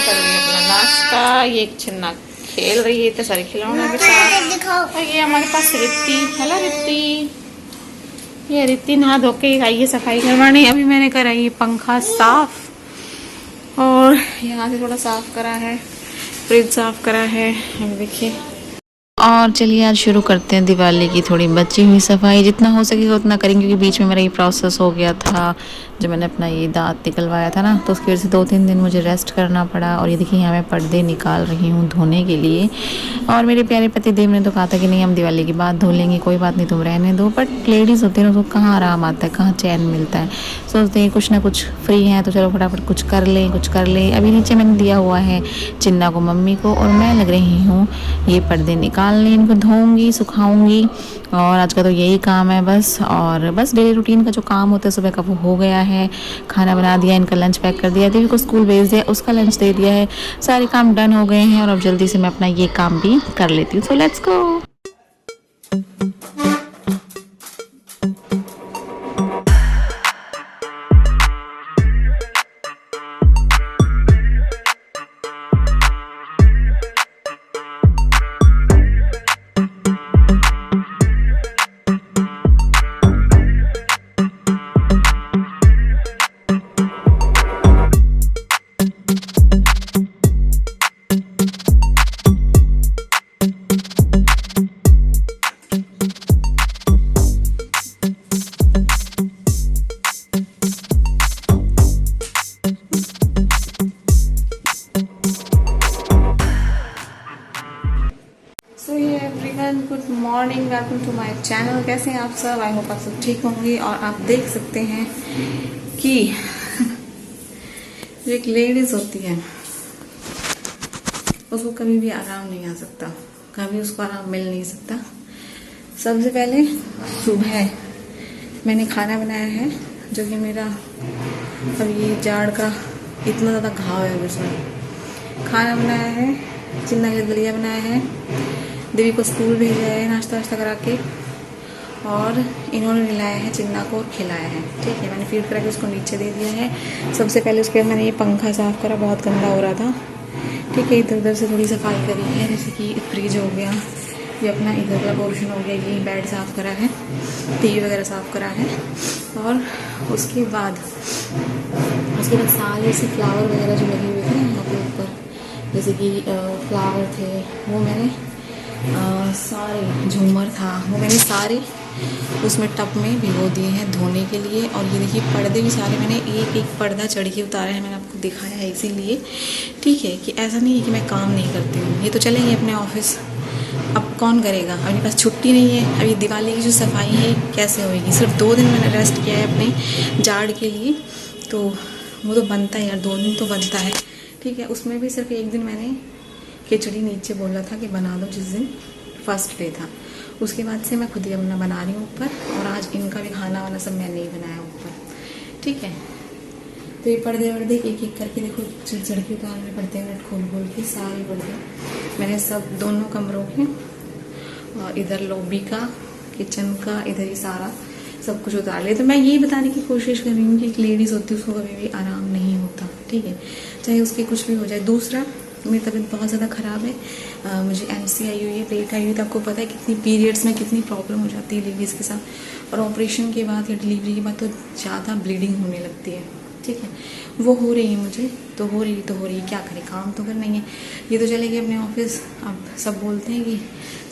कर रही है अपना नाश्ता। ये एक छिन्ना खेल रही है, इतने सारे खिलौने के साथ। और ये हमारे पास रित्ती। हेलो रित्ती। ये रित्ती नहा धो के आई है सफाई करवाने। अभी मैंने कराई है पंखा साफ और यहाँ से थोड़ा साफ करा है, फ्रिज साफ करा है। अभी देखिए। और चलिए आज शुरू करते हैं दिवाली की थोड़ी बची हुई सफाई। जितना हो सके उतना करेंगे, क्योंकि बीच में मेरा ये प्रोसेस हो गया था जब मैंने अपना ये दांत निकलवाया था ना, तो उसकी वजह से 2-3 दिन मुझे रेस्ट करना पड़ा। और ये देखिए यहाँ मैं पर्दे निकाल रही हूँ धोने के लिए। और मेरे प्यारे पति देव ने तो कहा था कि नहीं हम दिवाली के बाद धो लेंगे, कोई बात नहीं तुम रहने दो। बट लेडीज़ होती है ना, उसको कहाँ आराम आता है, कहाँ चैन मिलता है। सोचते हैं कुछ ना कुछ फ्री हैं तो चलो फटाफट कुछ कर लें कुछ कर लें। अभी नीचे मैंने दिया हुआ है चिन्ना को मम्मी को, और मैं लग रही हूँ ये पर्दे निकालने, इनको धोऊंगी सुखाऊंगी। और आज का तो यही काम है बस। और बस डेली रूटीन का जो काम होता है सुबह का वो हो गया है। खाना बना दिया, इनका लंच पैक कर दिया, देवी को स्कूल भेज दिया, उसका लंच दे दिया है। सारे काम डन हो गए हैं और अब जल्दी से मैं अपना ये काम भी कर लेती हूँ। So let's go. Good morning, welcome to my channel. कैसे हैं आप सब? आई होप आप सब ठीक होंगे। और आप देख सकते हैं कि जो एक लेडीज होती है उसको कभी भी आराम नहीं आ सकता, कभी उसको आराम मिल नहीं सकता। सबसे पहले सुबह मैंने खाना बनाया है, जो कि मेरा अब ये जाड़ का इतना ज़्यादा घाव है उसमें। खाना बनाया है, चिन्ना के दलिया बनाया है, देवी को स्कूल भेजा है नाश्ता वाश्ता करा के, और इन्होंने मिलाया है चिन्ना को और खिलाया है। ठीक है, मैंने फीड करा के उसको नीचे दे दिया है। सबसे पहले उसके बाद मैंने ये पंखा साफ़ करा, बहुत गंदा हो रहा था। ठीक है, इधर उधर से थोड़ी सफाई करी है, जैसे कि फ्रिज हो गया, ये अपना इधर का पोर्शन हो गया, ये बेड साफ़ करा है, टीवी वगैरह साफ़ करा है। और उसके बाद सारे से फ्लावर वगैरह जो लगे हुए थे यहाँ पे ऊपर, जैसे कि फ्लावर थे वो मैंने सारे, झूमर था वो मैंने सारे उसमें टब में भिगो दिए हैं धोने के लिए। और ये देखिए पर्दे भी सारे मैंने एक एक पर्दा चढ़ के उतारा है, मैंने आपको दिखाया है इसीलिए। ठीक है, कि ऐसा नहीं है कि मैं काम नहीं करती हूँ, ये तो चलेंगे अपने ऑफिस, अब कौन करेगा, अपने पास छुट्टी नहीं है। अभी दिवाली की जो सफाई है कैसे होएगी? सिर्फ 2 दिन मैंने रेस्ट किया है अपने जाड़ के लिए, तो वो तो बनता है यार, 2 दिन तो बनता है। ठीक है, उसमें भी सिर्फ 1 दिन मैंने खिचड़ी नीचे बोला था कि बना दो, जिस दिन फर्स्ट डे था। उसके बाद से मैं खुद ही अपना बना रही हूँ ऊपर, और आज इनका भी खाना वाना सब मैंने ही बनाया ऊपर। ठीक है, तो ये पर्दे वर्दे एक एक करके देखो चढ़ के उतारने पड़ते हैं, खोल खोल के सारे पर्दे मैंने सब दोनों कमरों के, और इधर लॉबी का, किचन का, इधर ही सारा सब कुछ उतार लिया। तो मैं यही बताने की कोशिश कर रही हूँ कि एक लेडीज़ होती है उसको कभी भी आराम नहीं होता। ठीक है, चाहे उसके कुछ भी हो जाए। दूसरा, मेरी तबीयत बहुत ज़्यादा ख़राब है, मुझे एमसी आई हुई है, पेट आई हुई है। तो आपको पता है कितनी पीरियड्स में कितनी प्रॉब्लम हो जाती है लेडीज़ के साथ, और ऑपरेशन के बाद या डिलीवरी के बाद तो ज़्यादा ब्लीडिंग होने लगती है। ठीक है, वो हो रही है मुझे, तो हो रही क्या करें, काम तो करना ही है। ये तो चले गए अपने ऑफिस। अब सब बोलते हैं कि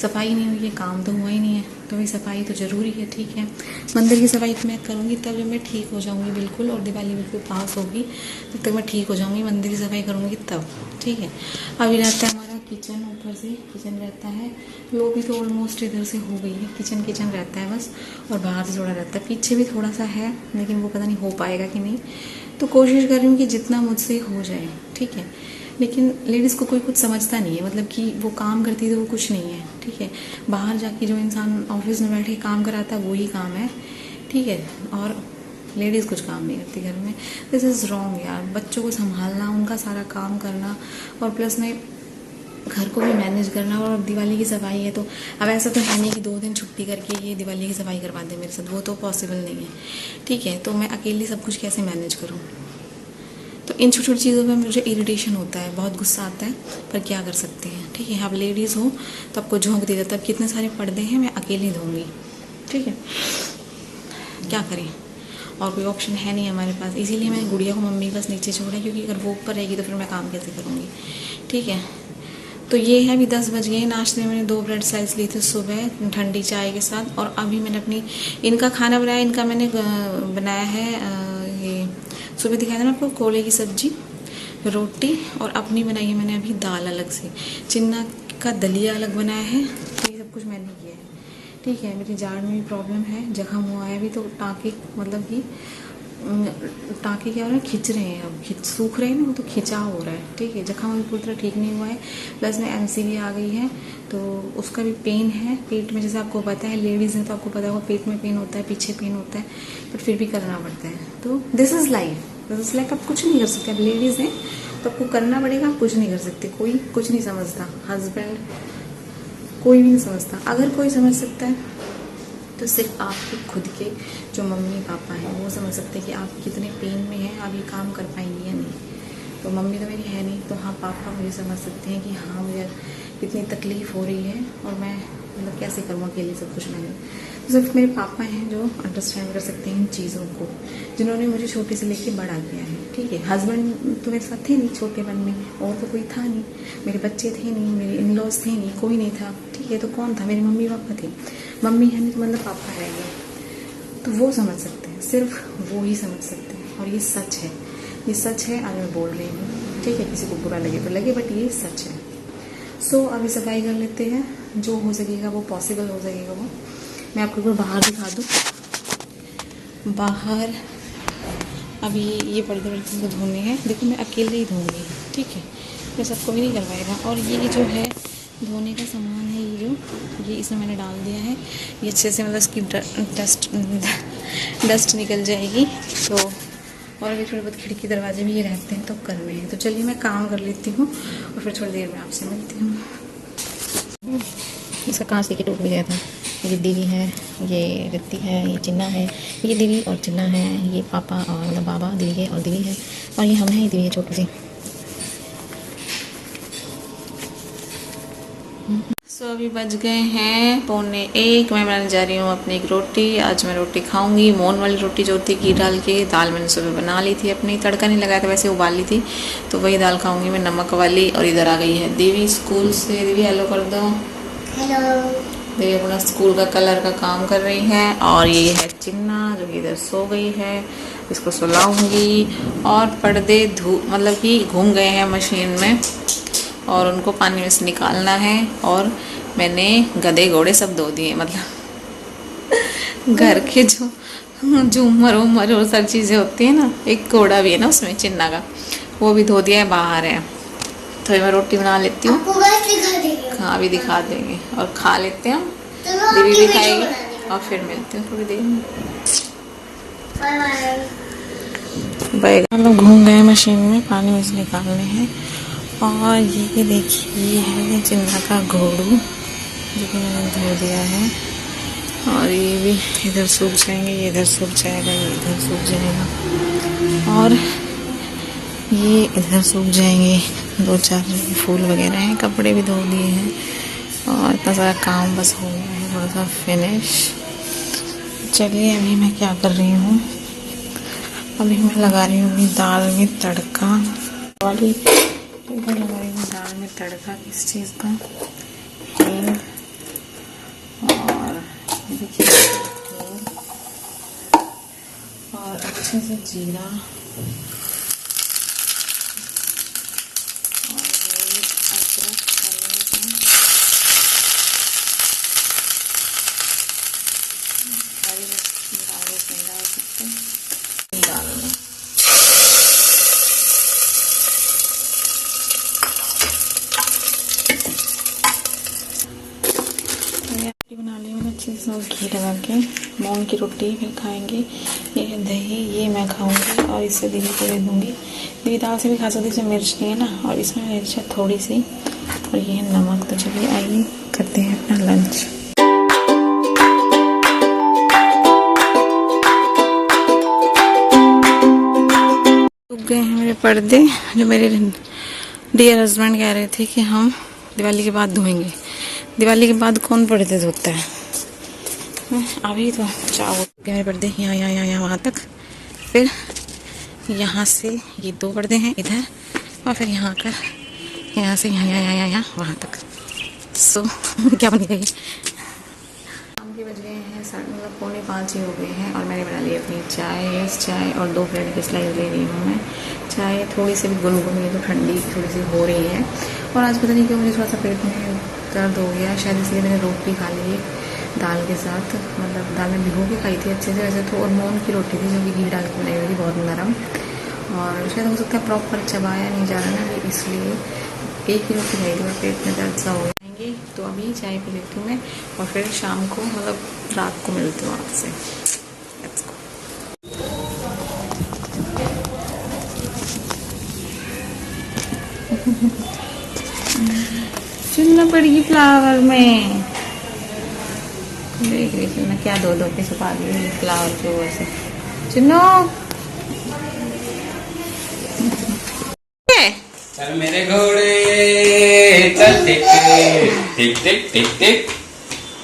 सफाई नहीं हुई है, काम तो हुआ ही नहीं है, तो भाई सफाई तो ज़रूरी है। ठीक है, मंदिर की सफाई तो मैं करूँगी तब जब मैं ठीक हो जाऊँगी बिल्कुल, और दिवाली बिल्कुल पास होगी तब तक मैं ठीक हो जाऊँगी, मंदिर की सफाई करूँगी तब। ठीक है, अभी रहता है हमारा किचन, ऊपर से किचन रहता है, वो भी तो ऑलमोस्ट इधर से हो गई है, किचन रहता है बस, और बाहर से थोड़ा रहता है, पीछे भी थोड़ा सा है, लेकिन वो पता नहीं हो पाएगा कि नहीं। तो कोशिश कर रही हूँ कि जितना मुझसे हो जाए। ठीक है, लेकिन लेडीज़ को कोई कुछ समझता नहीं है, मतलब कि वो काम करती है तो वो कुछ नहीं है। ठीक है, बाहर जाके जो इंसान ऑफिस में बैठे काम कराता है वही काम है। ठीक है, और लेडीज़ कुछ काम नहीं करती घर में। दिस इज़ रॉन्ग यार। बच्चों को संभालना, उनका सारा काम करना, और प्लस में घर को भी मैनेज करना, और दिवाली की सफाई है तो अब ऐसा तो है नहीं कि 2 दिन छुट्टी करके ये दिवाली की सफाई करवा दे मेरे साथ, वो तो पॉसिबल नहीं है। ठीक है, तो मैं अकेली सब कुछ कैसे मैनेज करूँ? तो तो इन छोटी छोटी चीज़ों पे मुझे इरिटेशन होता है, बहुत गुस्सा आता है, पर क्या कर सकते हैं। ठीक है, आप लेडीज़ हो तो आपको झोंक दिया जाता है। अब कितने सारे पर्दे हैं, मैं अकेली धोऊंगी। ठीक है, क्या करें, और कोई ऑप्शन है नहीं हमारे पास। इसीलिए मैंने गुड़िया को मम्मी के पास नीचे छोड़ा, क्योंकि अगर वो ऊपर रहेगी तो फिर मैं काम कैसे करूँगी। ठीक है, तो ये है, अभी 10 बज गए। नाश्ते में मैंने 2 ब्रेड स्लाइस ली थी सुबह ठंडी चाय के साथ, और अभी मैंने अपनी इनका खाना बनाया। इनका मैंने बनाया है ये सुबह दिखाया था ना आपको, कोले की सब्जी, रोटी, और अपनी बनाई है मैंने अभी दाल अलग से। चिन्ना का दलिया अलग बनाया है। तो ये सब कुछ मैंने किया है। ठीक है, मेरी जाड़ में भी प्रॉब्लम है, जख्म हुआ है अभी, तो टाँके मतलब कि टाँके क्या हो रहे हैं, खिंच रहे हैं, अब सूख रहे हैं ना, वो तो खिंचाव हो रहा है। ठीक है, जख्म अभी पूरी तरह ठीक नहीं हुआ है, प्लस में MCV आ गई है, तो उसका भी पेन है पेट में। जैसे आपको पता है, लेडीज़ हैं तो आपको पता होगा, पेट में पेन होता है, पीछे पेन होता है, बट फिर भी करना पड़ता है। तो दिस इज़ लाइफ, आप कुछ नहीं कर सकते। आप लेडीज़ हैं तो आपको करना पड़ेगा, आप कुछ नहीं कर सकते। कोई कुछ नहीं समझता, हस्बैंड कोई भी नहीं समझता। अगर कोई समझ सकता है तो सिर्फ आपके खुद के जो मम्मी पापा हैं वो समझ सकते हैं कि आप कितने पेन में हैं, आप ये काम कर पाएंगी या नहीं। तो मम्मी तो मेरी है नहीं, तो हाँ पापा मुझे समझ सकते हैं कि हाँ मुझे कितनी तकलीफ़ हो रही है, और मैं मतलब कैसे करूँ अकेले सब कुछ मैंने। तो सिर्फ मेरे पापा हैं जो अंडरस्टैंड कर सकते हैं इन चीज़ों को, जिन्होंने मुझे छोटे से लेके बड़ा किया है। ठीक है, हस्बैंड तो मेरे साथ थे नहीं छोटेपन में, और तो कोई था नहीं, मेरे बच्चे थे नहीं, मेरे इन लॉज थे नहीं, कोई नहीं था। ठीक है, तो कौन था, मेरे मम्मी पापा थे। मम्मी है नहीं तो मतलब पापा है ये, तो वो समझ सकते हैं, सिर्फ वो ही समझ सकते हैं। और ये सच है, ये सच है, आज मैं बोल रही हूँ। ठीक है, किसी को बुरा लगे तो लगे, बट ये सच है। सो अभी सफाई कर लेते हैं, जो हो सकेगा वो, पॉसिबल हो सकेगा वो। मैं आपको एक बार बाहर दिखा दूँ। बाहर अभी ये पर्दे वर्दे को धोने हैं। देखो मैं अकेले ही धोऊंगी। ठीक है, मैं सबको भी नहीं करवाएगा। और ये जो है धोने का सामान है, ये इसमें मैंने डाल दिया है। ये अच्छे से मतलब इसकी डस्ट निकल जाएगी। तो और अभी थोड़े बहुत खिड़की दरवाजे भी ये रहते हैं तो करने हैं। तो चलिए मैं काम कर लेती हूँ और फिर थोड़ी देर में आपसे मिलती हूँ। इसका कांच लेके टूट भी गया था। ये दीदी है, ये रित्ती है, ये चिन्ना है, ये दीदी और चिन्ना है, ये पापा और मतलब बाबा, दीदी है और दीदी है, और ये हम हैं, ये दीदी है छोटी सी। सो अभी बज गए हैं 12:45। मैं बनाने जा रही हूँ अपनी एक रोटी। आज मैं रोटी खाऊंगी, मोहन वाली रोटी जो होती है घी डाल के। दाल मैंने सुबह बना ली थी अपनी, तड़का नहीं लगाया था, वैसे उबाल ली थी, तो वही दाल खाऊंगी मैं, नमक वाली। और इधर आ गई है देवी स्कूल से। देवी हेलो कर दो। हेलो। देवी अपना स्कूल का कलर का काम कर रही है। और ये है चिन्ना जो कि इधर सो गई है, इसको सुलाऊंगी। और पर्दे मतलब कि घूम गए हैं मशीन में, और उनको पानी में से निकालना है। और मैंने गधे घोड़े सब धो दिए, मतलब घर के जो झूमर उमर और सब चीज़ें होती हैं ना, एक घोड़ा भी है ना उसमें चिन्ना का, वो भी धो दिया है, बाहर है। तो मैं रोटी बना लेती हूँ। हाँ अभी दिखा देंगे, और खा लेते हैं हम, दीदी भी खाएगी, और फिर मिलते हैं थोड़ी देर में। बैगन लोग घूम गए मशीन में, पानी में से निकालने हैं। और ये देखिए, ये है चिन्ना का घोड़ू जो कि मैंने धो दिया है। और ये भी इधर सूख जाएंगे, ये इधर सूख जाएगा, ये इधर सूख जाएगा, और ये इधर सूख जाएंगे। 2-4 फूल वगैरह हैं, कपड़े भी धो दिए हैं, और इतना सारा काम बस हो गया है, थोड़ा सा फिनिश। चलिए अभी मैं क्या कर रही हूँ, अभी मैं लगा रही हूँ दाल में तड़का वाली। इधर लगा रही हूँ दाल में तड़का, किस चीज़ का, हींग, और देखिए और अच्छे से जीरा, और अदरक बना ली मैंने अच्छे से, घी लगा के। मूंग की रोटी फिर खाएंगे। ये है दही, ये मैं खाऊंगी, और इससे दीदी को दे दूँगी। दीदी दाल से भी खा सकती है, इसमें मिर्च नहीं है ना, और इसमें मिर्च है थोड़ी सी, और ये है नमक। तो चलिए आइए करते हैं अपना लंच। रुक गए हैं मेरे पर्दे, जो मेरे डियर हस्बैंड कह रहे थे कि हम दिवाली के बाद धोएंगे। दिवाली के बाद कौन पर्दे धोता है? अभी तो चाहो गए मेरे पर्दे यहाँ यहाँ यहाँ यहाँ वहाँ तक, फिर यहाँ से ये 2 पर्दे हैं इधर, और फिर यहाँ का यहाँ से यहाँ यहाँ यहाँ यहाँ वहाँ तक। सो क्या बन गई? शाम के बज गए हैं 4:45 ही हो गए हैं, और मैंने बना ली अपनी चाय। चाय और 2 ब्रेड की स्लाइस ले रही हूँ मैं। चाय थोड़ी सी भी गुनगुनी, तो ठंडी थोड़ी सी हो रही है, और आज पता नहीं क्यों मुझे थोड़ा सा पेट में दर्द हो गया, शायद इसलिए मैंने रोटी खा ली दाल के साथ। मतलब दाल में भिगो के खाई थी अच्छे से वैसे तो, और मूंग की रोटी थी जो कि घी डाल के बनाई हुई थी, बहुत नरम, और शायद हो सकता है प्रॉपर चबाया नहीं जा रहा ना, इसलिए एक ही रोटी खाई थी और पेट में दर्द सा हो जाएंगे। तो अभी चाय पी लेती हूँ मैं, और फिर शाम को मतलब रात को मिलती हूँ आपसे। Let's go. चुनना पड़ेगी फ्लावर में, देख रही मैं क्या 2-2 के छुपा दी फ्लावर के वैसे। चुनो चल मेरे घोड़े चल टिक टिक टिक टिक टिक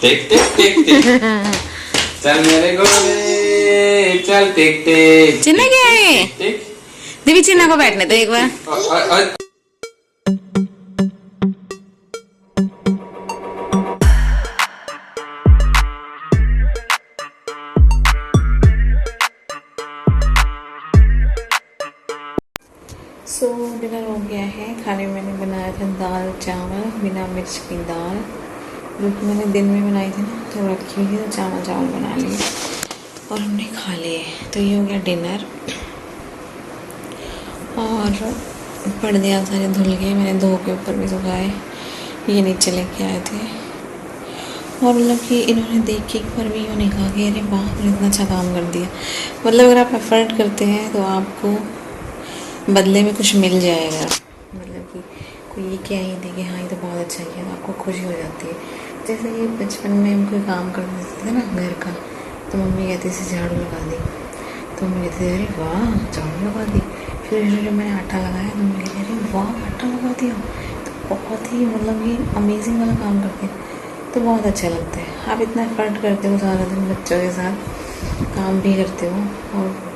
टिक टिक टिक टिक, चल मेरे घोड़े चल टिक टिक। चिन्ना क्या है? देवी चिन्ना को बैठने दो एक बार। सो डिनर हो गया है। खाने में मैंने बनाया था दाल चावल बिना मिर्च की दाल, जो कि मैंने दिन में बनाई थी ना, तो रखी हुई थी, तो चावल बना लिए और हमने खा लिए। तो ये हो गया डिनर। और पर्दे आप सारे धुल गए, मैंने धो के ऊपर भी सुखाए, ये नीचे लेके आए थे। और मतलब कि इन्होंने देख के एक बार भी यूँ नहीं कहा कि अरे वाह आपने इतना अच्छा काम कर दिया। मतलब अगर आप एफर्ट करते हैं तो आपको बदले में कुछ मिल जाएगा। मतलब कि कोई ये क्या ही देखे हाँ ये तो बहुत अच्छा किया, तो आपको खुशी हो जाती है। जैसे ये बचपन में हम कोई काम कर देते थे ना घर का, तो मम्मी कहती थी झाड़ू लगा दी, तो मम्मी कहती थी अरे वाह झाड़ू लगा दी। फिर जब मैंने आटा लगाया तो मम्मी कहती अरे वाह आटा लगा दिया, तो बहुत ही मतलब ये अमेजिंग वाला काम करते हैं, तो बहुत अच्छा लगता है। आप इतना एफर्ट करते हो सारा दिन बच्चों के साथ, काम भी करते हो, और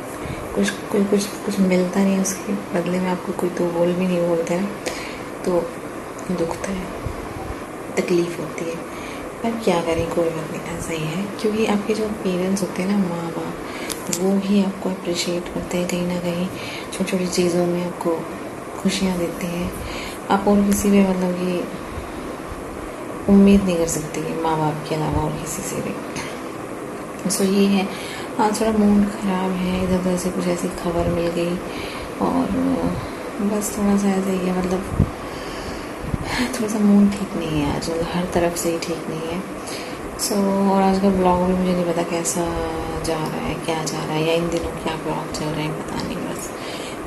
कुछ मिलता नहीं है उसके बदले में, आपको कोई 2 बोल भी नहीं बोलता है, तो दुखता है, तकलीफ़ होती है। पर क्या करें, कोई बात नहीं, ऐसा ही है। क्योंकि आपके जो पेरेंट्स होते हैं ना, माँ बाप, वो ही आपको अप्रिशिएट करते हैं कहीं ना कहीं, छोटी छोटी चीज़ों में आपको खुशियाँ देते हैं। आप और किसी पे मतलब कि उम्मीद नहीं कर सकती माँ बाप के अलावा और किसी से भी। सो ये है, आज थोड़ा मूड ख़राब है, इधर उधर से कुछ ऐसी खबर मिल गई, और बस थोड़ा सा ऐसा ही है, मतलब थोड़ा सा मूड ठीक नहीं है आज, मतलब हर तरफ से ही ठीक नहीं है। सो और आज का ब्लॉग भी मुझे नहीं पता कैसा जा रहा है, क्या जा रहा है, या इन दिनों क्या ब्लॉग चल रहे हैं पता नहीं। बस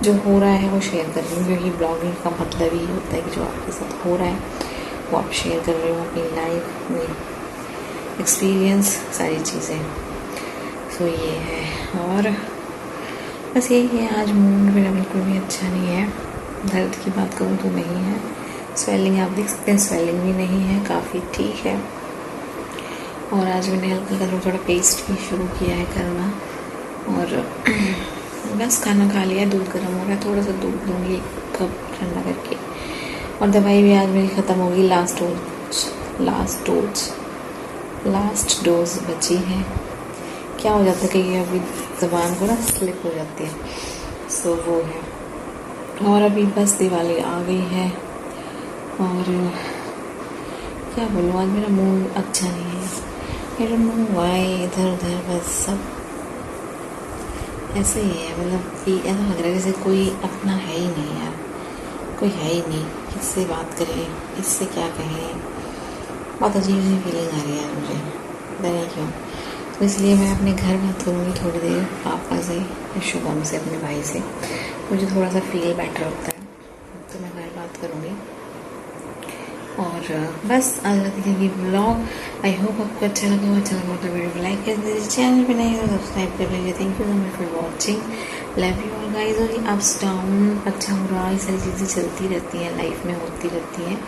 जो हो रहा है वो शेयर कर रही हूँ, क्योंकि ब्लॉगिंग का मतलब ही होता है कि जो आपके साथ हो रहा है वो आप शेयर कर रहे हो, अपनी लाइफ एक्सपीरियंस सारी चीज़ें। सो ये है, और बस यही है। आज मूड मेरा बिल्कुल भी अच्छा नहीं है। दर्द की बात करूँ तो नहीं है, स्वेलिंग आप देख सकते हैं, स्वेलिंग भी नहीं है, काफ़ी ठीक है। और आज मैंने हल्का थोड़ा पेस्ट भी शुरू किया है करना, और बस खाना खा लिया, दूध गर्म हो गया, थोड़ा सा दूध लूँगी 1 कप ठंडा करके। और दवाई भी आज मेरी ख़त्म होगी, लास्ट डोज बची है। क्या हो जाता है कि अभी ज़बान को ना स्लिप हो जाती है, सो वो है। और अभी बस दिवाली आ गई है, और क्या बोलूँ, आज मेरा मूड अच्छा नहीं है, मेरा मूड वाई इधर उधर बस सब ऐसे ही है। मतलब कि ऐसा लग रहा है जैसे कोई अपना है ही नहीं यार, कोई है ही नहीं, किससे बात करें, किससे क्या कहें, बहुत अजीब सी फीलिंग आ रही है यार मुझे, पता नहीं क्यों। तो इसलिए मैं अपने घर बात करूँगी थोड़ी देर पापा से, शुभम से, अपने भाई से, मुझे थोड़ा सा फील बेटर होता है, तो मैं घर बात करूँगी। और बस आज रात के लिए ब्लॉग। आई होप आपको अच्छा लगा हो। अच्छा लगा तो वीडियो को लाइक कर दीजिए, चैनल पे नहीं है सब्सक्राइब कर लीजिए। Thank you so much for watching. Love you all guys. और ये अप्स डाउन, अच्छा बुरा, ये सारी चीज़ें चलती रहती हैं, लाइफ में होती रहती हैं।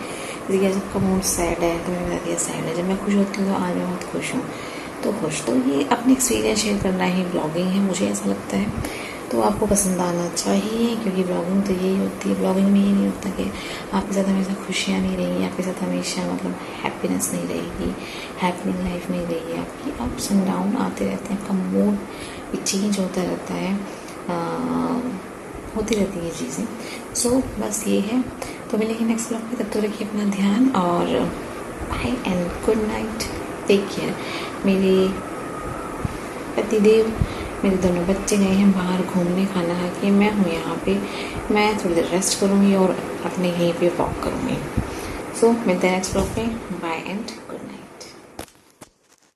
जैसे कि आज आपका मूड सैड है तो मैंने बता दिया सैड है। जब मैं खुश होती हूँ तो आज मैं बहुत खुश हूँ, तो खुश। तो ये अपनी एक्सपीरियंस शेयर करना ही ब्लॉगिंग है, मुझे ऐसा लगता है। तो आपको पसंद आना चाहिए, क्योंकि ब्लॉगिंग तो यही होती है। ब्लॉगिंग में ये नहीं होता कि आपके साथ हमेशा खुशियाँ नहीं रहेंगी, आपके साथ हमेशा मतलब हैप्पीनेस नहीं रहेगी, हैपनिंग लाइफ नहीं रहेगी। आपकी अप्स एंड डाउन आते रहते हैं, आपका मूड भी चेंज होता रहता है, होती रहती है चीज़ें। सो बस ये है। तो मिलेंगे नेक्स्ट ब्लॉग में, तब तो रखिए अपना ध्यान और bye and good night, take care. मेरे पतिदेव, मेरे दोनों बच्चे गए हैं बाहर घूमने, खाना खा के। मैं हूँ यहाँ पे, मैं थोड़ी देर रेस्ट करूँगी और अपने यहीं पे वॉक करूँगी। सो मिलते हैं नेक्स्ट ब्लॉग में। Bye and